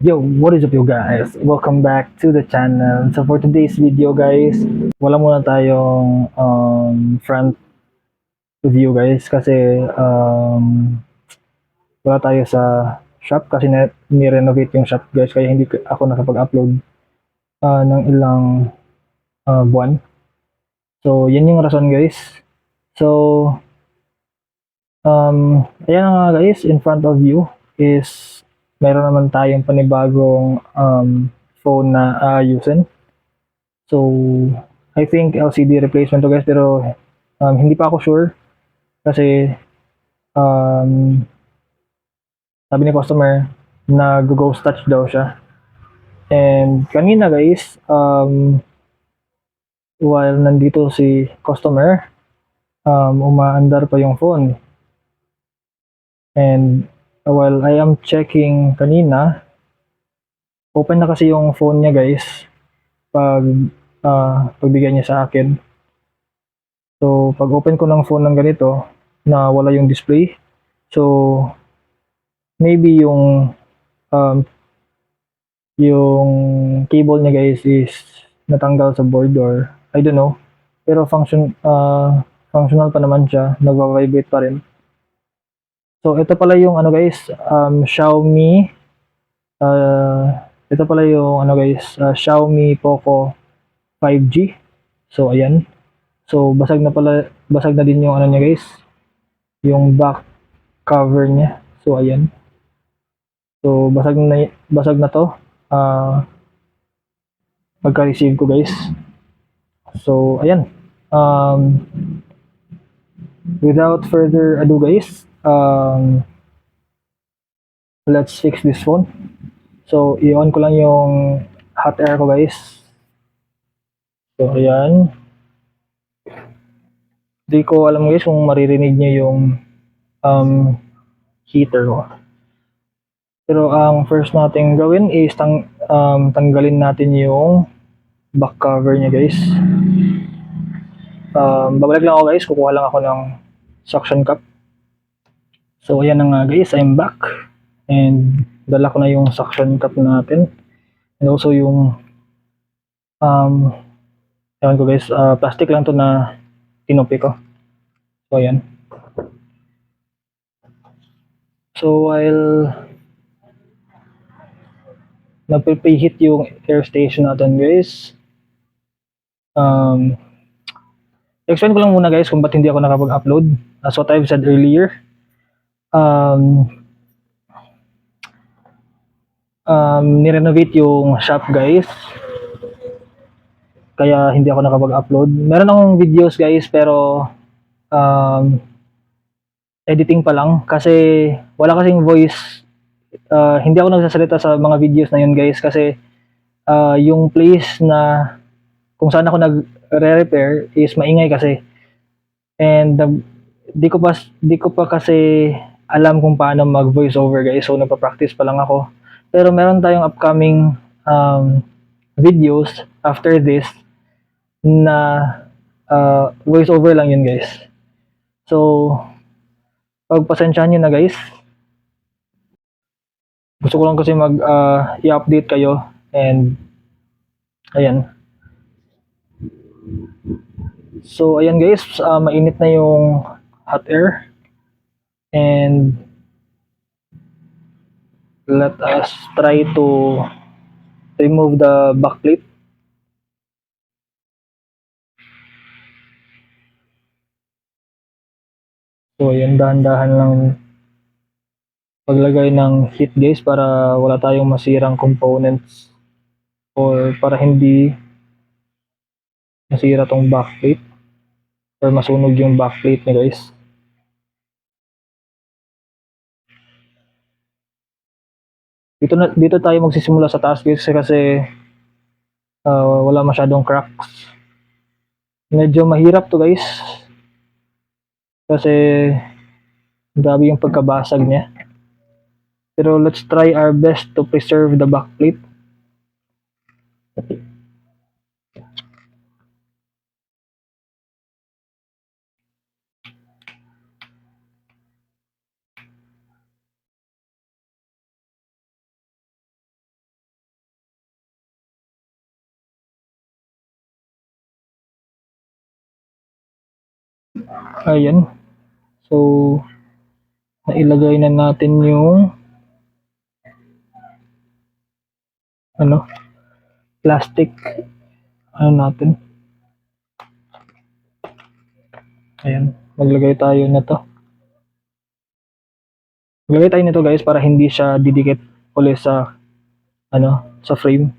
Yo, what is up you guys? Welcome back to the channel. So for today's video guys, wala muna tayong front review guys kasi wala tayo sa shop kasi ni-renovate yung shop guys kaya hindi ako nakapag-upload ng ilang buwan. So yan yung rason guys. So ayan na nga guys, in front of you is meron naman tayong panibagong phone na aayusin. So, I think LCD replacement to guys pero hindi pa ako sure kasi um, sabi ni customer nag-ghost touch daw siya. And kanina guys, while nandito si customer, umaandar pa yung phone. And while I am checking kanina, open na kasi yung phone niya guys pag pagbigyan niya sa akin. So, pag open ko ng phone ng ganito, na wala yung display. So, maybe um, yung cable niya guys is natanggal sa board or I don't know. Pero functional pa naman siya, nagva-vibrate pa rin. So, ito pala yung ano guys, Xiaomi, uh, ito pala yung ano guys, Xiaomi Poco 5G. So, ayan. So, basag na din yung ano niya guys, yung back cover niya. So, ayan. So, basag na to. Pagka-receive ko guys. So, ayan. Um, without further ado guys, let's fix this phone. So, i-on ko lang yung hot air ko guys. So, ayan. Di ko alam guys kung maririnig niyo yung um, heater ko. Pero ang first natin gawin is tanggalin natin yung back cover niya guys. Babalik lang ako guys, kukuha lang ako ng suction cup. So ayan na nga guys, I'm back. And dala ko na yung suction cup natin. And also yung ewan ko guys, plastic lang to na tinupi ko. So ayan. So while nagpe-preheat yung air station natin guys, explain ko lang muna guys kung ba't hindi ako nakapag-upload. As what I've said earlier, um, nirenovate yung shop guys. Kaya hindi ako nakapag-upload. Meron akong videos guys pero um, editing pa lang kasi wala kasing voice. Hindi ako nagsasalita sa mga videos na yun guys kasi yung place na kung saan ako nagre-repair is maingay kasi. And di ko pa kasi alam kung paano mag voice over guys. So nagpa-practice pa lang ako. Pero meron tayong upcoming videos after this na voice over lang yun guys. So pagpasensyahan nyo na guys. Gusto ko lang kasi i-update kayo and ayan. So ayan guys, mainit na yung hot air and let us try to remove the backplate. So ayan, dahan-dahan lang paglagay ng heat guys para wala tayong masirang components or para hindi masira tong backplate or masunog yung backplate niya guys. Dito tayo magsisimula sa taas guys kasi wala masyadong cracks. Medyo mahirap to guys kasi grabe yung pagkabasag niya. Pero let's try our best to preserve the backplate. Ayan. So, nailagay na natin yung ano, plastic ano natin. Ayan, maglagay tayo nito. Maglagay tayo nito guys para hindi siya didikit ulit sa sa frame.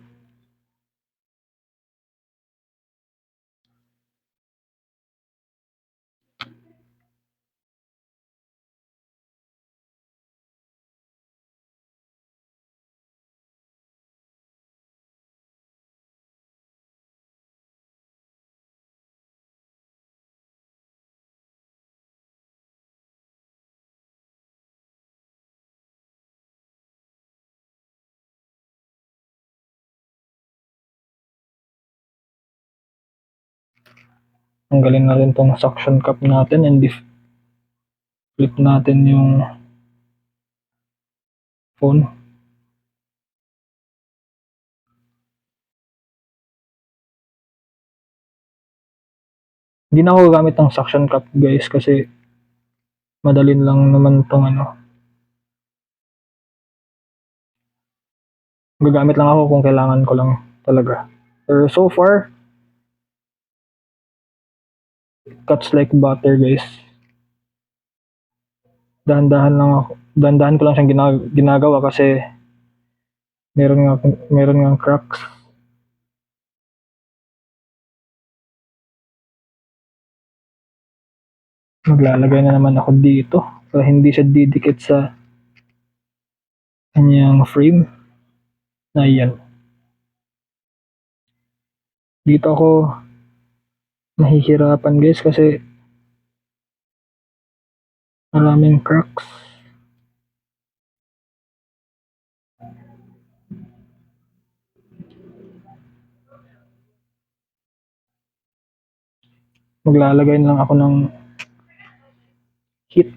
Tanggalin natin tong suction cup natin and flip natin yung phone. Hindi na ako gagamit ng suction cup guys kasi madalin lang naman tong gagamit lang ako kung kailangan ko lang talaga. Pero so far, cuts like butter guys. Dahan-dahan ko lang siyang ginagawa kasi meron nga cracks. Maglalagay na naman ako dito para hindi siya didikit sa kanyang frame. Na yan. Dito ako nahihirapan guys kasi maraming cracks. Maglalagay na lang ako ng heat.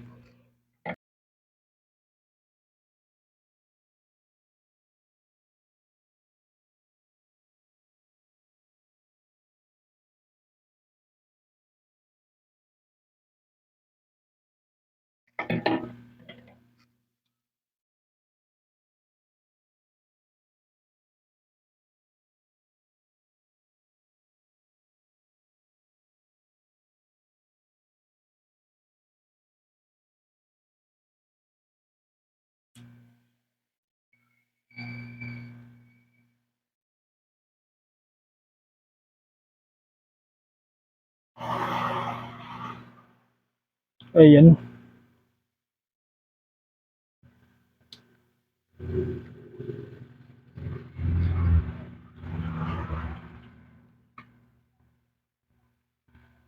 Ayan.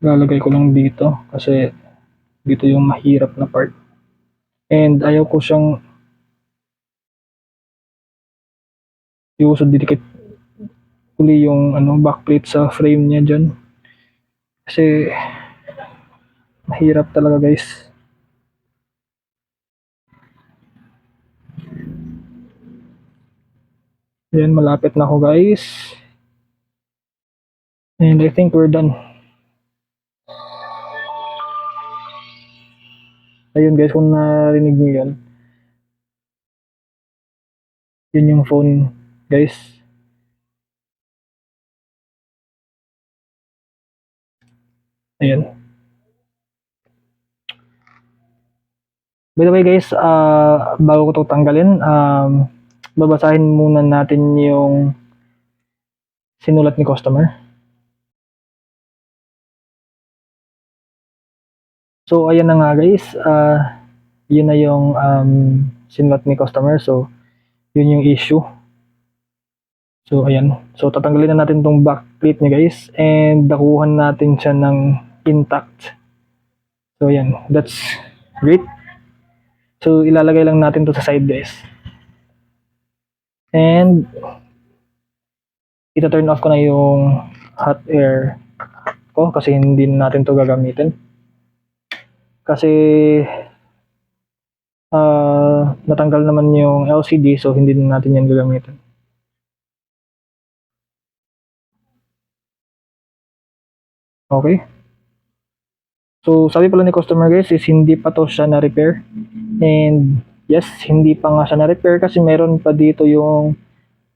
Lalagay ko lang dito kasi dito yung mahirap na part. And ayaw ko siyang iusod didikit uli yung backplate sa frame niya dyan. Kasi mahirap talaga guys. Ayan, malapit na ako guys. And I think we're done. Ayun guys, kung narinig niyo yun. Yun yung phone guys. Ayan. By the way guys, bago ko ito tanggalin, babasahin muna natin yung sinulat ni customer. So ayan na nga guys, yun na yung sinulat ni customer. So yun yung issue. So ayan, so tatanggalin na natin tong backplate niya guys and dakuhan natin siya ng intact. So ayan, that's great. So ilalagay lang natin to sa side guys. And ita-turn off ko na yung hot air ko kasi hindi natin to gagamitin. Kasi natanggal naman yung LCD so hindi na natin yan gagamitin. Okay. So sabi pala ni customer guys is hindi pa to siya na-repair. And yes, hindi pa nga siya na-repair kasi meron pa dito yung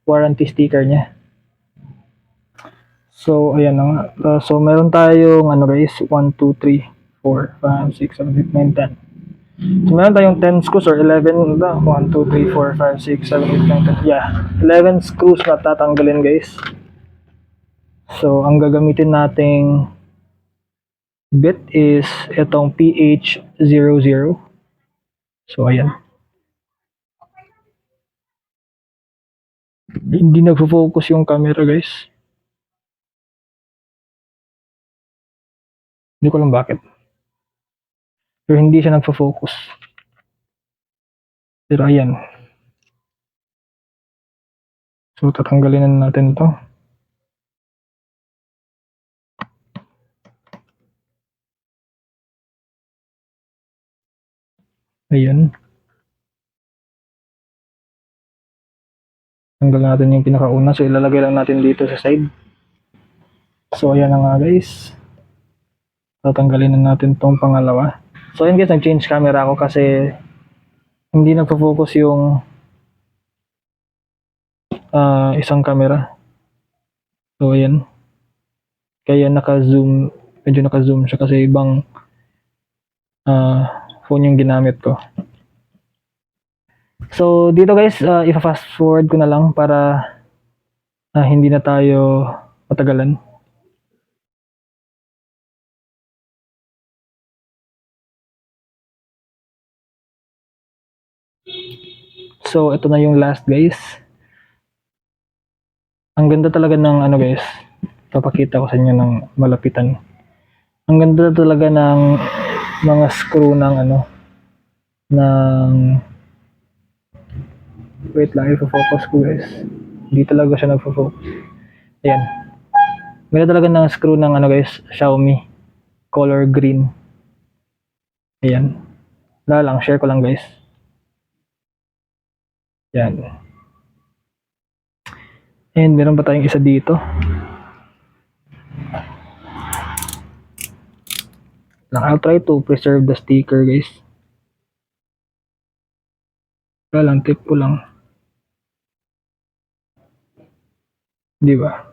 warranty sticker niya. So ayan na nga. So meron tayong ano guys, 1, 2, 3, 4, 5, 6, 7, 8, 9, 10. So meron tayong 10 screws or 11 ba? 1, 2, 3, 4, 5, 6, 7, 8, 9, 10. Yeah, 11 screws na tatanggalin guys. So ang gagamitin nating bit is itong PH00. So ayan. Hindi nagfo-focus yung camera guys. Hindi ko alam bakit. Pero hindi siya nagfo-focus. Pero ayan. So tatanggalin na natin to. Ayan. Tanggal natin yung pinakauna. So ilalagay lang natin dito sa side. So ayan na nga guys. Tatanggalin na natin tong pangalawa. So ayan guys, nag-change camera ako kasi hindi nagfo-focus yung isang camera. So ayan. Kaya naka-zoom, medyo naka-zoom siya kasi ibang phone yung ginamit ko. So dito guys, ipa-fast forward ko na lang para hindi na tayo matagalan. So ito na yung last guys. Ang ganda talaga ng ano guys. Papakita ko sa inyo ng malapitan. Ang ganda talaga ng mga screw ng ano ng wait lang, i-focus ko guys. Hindi talaga siya nagfo-focus. Ayan. Ganda talaga ng screw ng ano guys, Xiaomi color green. Ayan. Wala lang, share ko lang guys. Ayan. And meron pa tayong isa dito. I'll try to preserve the sticker guys. Wala lang, tip ko lang. Di ba?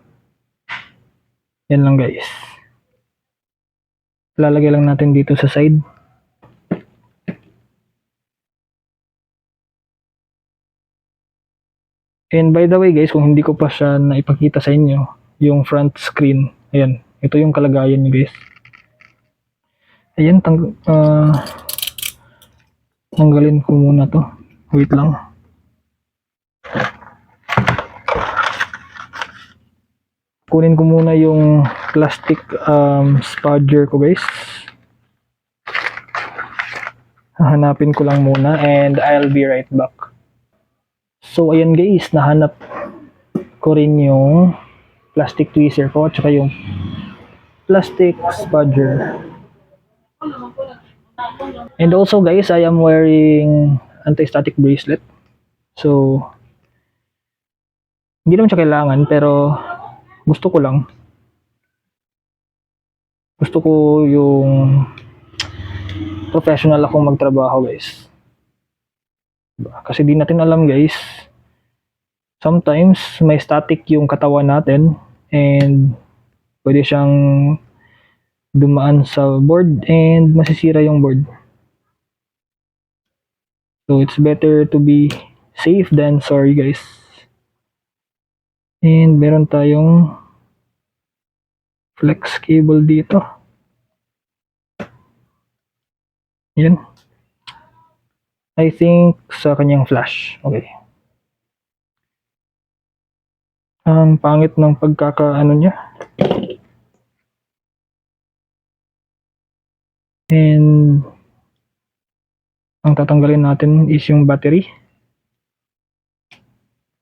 Yan lang guys. Lalagay lang natin dito sa side. And by the way guys, kung hindi ko pa siya naipakita sa inyo, yung front screen, ayan, ito yung kalagayan niya guys. Ayan, tanggalin ko muna to. Wait lang. Kunin ko muna yung plastic spudger ko guys. Hanapin ko lang muna and I'll be right back. So ayan guys, nahanap ko rin yung plastic tweezer ko at saka yung plastic spudger. And also guys, I am wearing anti-static bracelet. So hindi naman siya kailangan pero gusto ko lang. Gusto ko yung professional akong magtrabaho guys. Kasi di natin alam guys, sometimes may static yung katawan natin and pwede siyang dumaan sa board and masisira yung board. So it's better to be safe than sorry guys. And meron tayong flex cable dito. Yan. I think sa kanyang flash. Okay. Ang pangit ng pagkakaano niya. And ang tatanggalin natin is yung battery.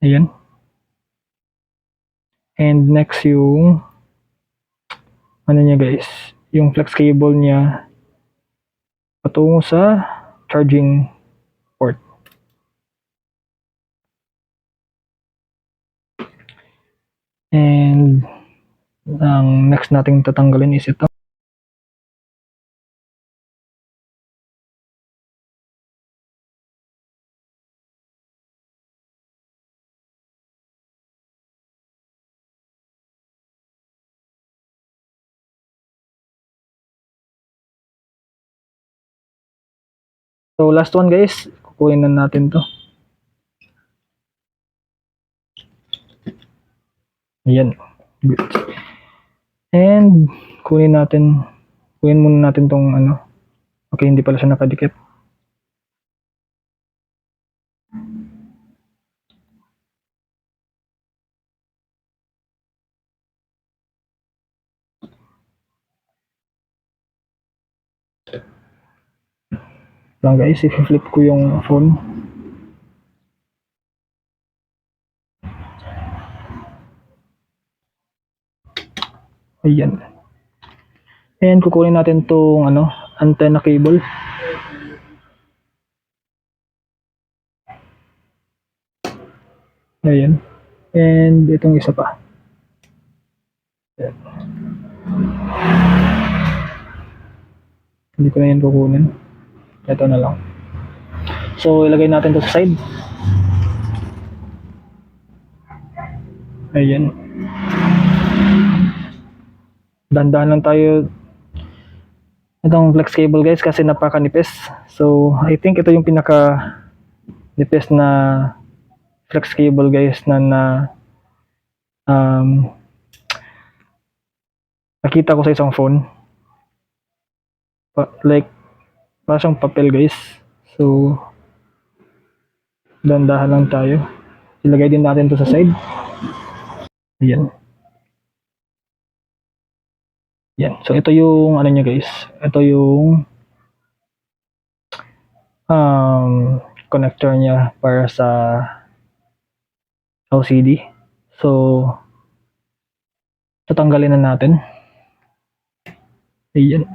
Ayan. And next yung ano niya guys, yung flex cable niya patungo sa charging port. And ang next nating tatanggalin is ito. So last one guys, kukunin na natin to. Ayan. Good. And kunin muna natin tong ano. Okay, hindi pala siya nakadikit. Lang guys, i-flip ko yung phone. Ayan. And kukunin natin tong ano, antenna cable. Ayan. And itong isa pa. Ayan. Hindi ko na yan kukunin. Ito na lang. So ilagay natin to sa side. Ayan. Dahan-dahan lang tayo itong flex cable guys kasi napakanipis. So I think ito yung pinaka nipis na flex cable guys na um, nakita ko sa isang phone. Like parang siyang papel guys. So dahan-dahan lang tayo. Ilagay din natin to sa side. Ayan. Yan. So ito yung ano niya guys. Ito yung connector niya para sa LCD. So tatanggalin na natin. Ayan.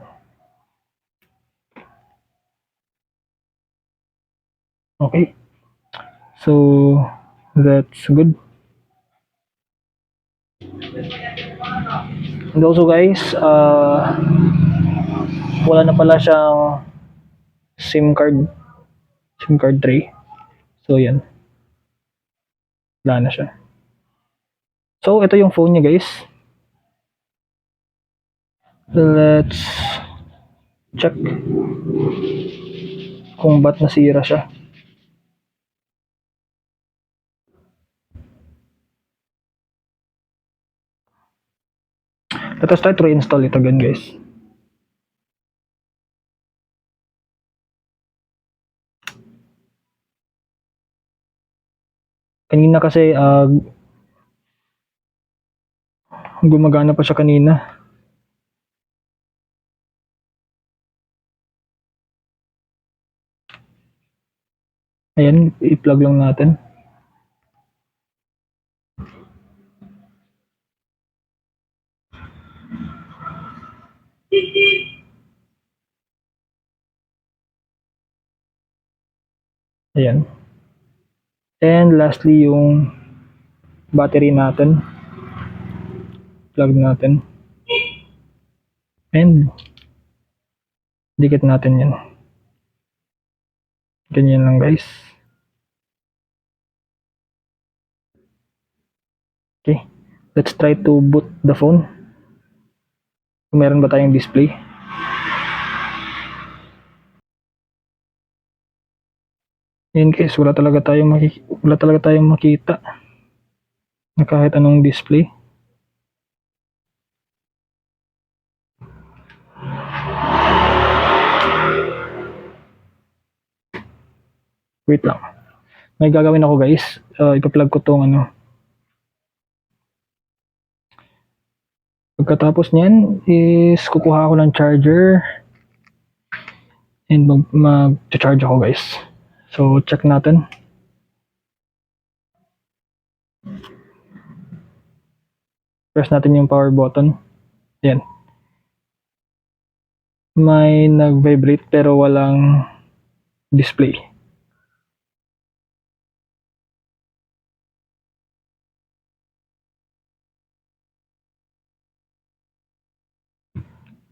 Okay. So that's good. And also guys, wala na pala siyang SIM card tray. So yan. Wala na siya. So ito yung phone niya guys. Let's check kung ba't nasira siya. Let us try to reinstall it again guys. Kanina kasi gumagana pa siya kanina. Ayan, i-plug lang natin. Ayan. And lastly, yung battery natin. Plug natin. And dikit natin yan. Ganyan lang guys. Okay. Let's try to boot the phone. Kung meron ba tayong display. In case wala talaga tayong makita na kahit anong display. Wait lang. May gagawin ako guys. Ipa-plug ko tong ano. Pagkatapos niyan is kukuha ako ng charger and mag-charge ako guys. So check natin. Press natin yung power button. Ayan. May nag-vibrate pero walang display.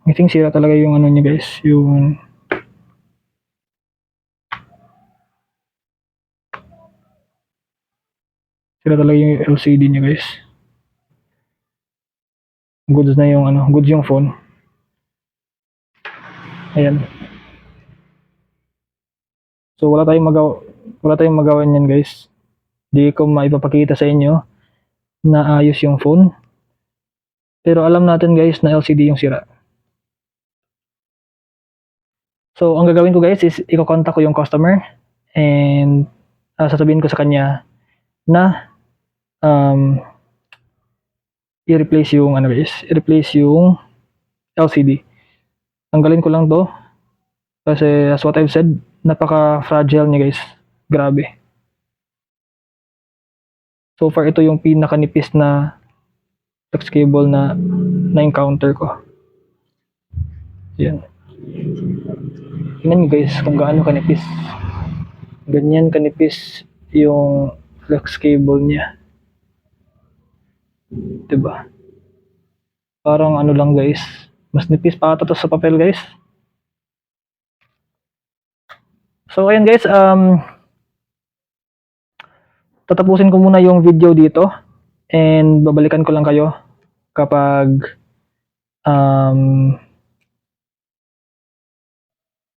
I think sira talaga yung ano niya guys, yung sira talaga yung LCD niya guys. Goods na yung ano, goods yung phone. Ayan. So wala tayong magawa niyan guys. Di ko maipapakita sa inyo na ayos yung phone. Pero alam natin guys na LCD yung sira. So ang gagawin ko guys is i-contact ko yung customer and sasabihin ko sa kanya na i-replace yung i-replace yung LCD. Tanggalin ko lang to kasi as what I've said, napaka-fragile niya guys. Grabe. So far ito yung pinakanipis na flex cable na encounter ko. Yan. Tingnan nyo guys kung gaano kanipis. Ganyan kanipis yung flex cable niya. Diba? Parang ano lang guys. Mas nipis pa ata to sa papel guys. So ayan guys, tatapusin ko muna yung video dito and babalikan ko lang kayo kapag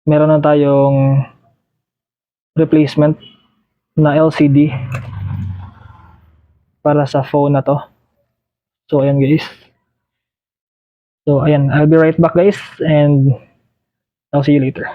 meron na tayong replacement na LCD para sa phone na to. So ayan guys. So ayan, I'll be right back guys and I'll see you later.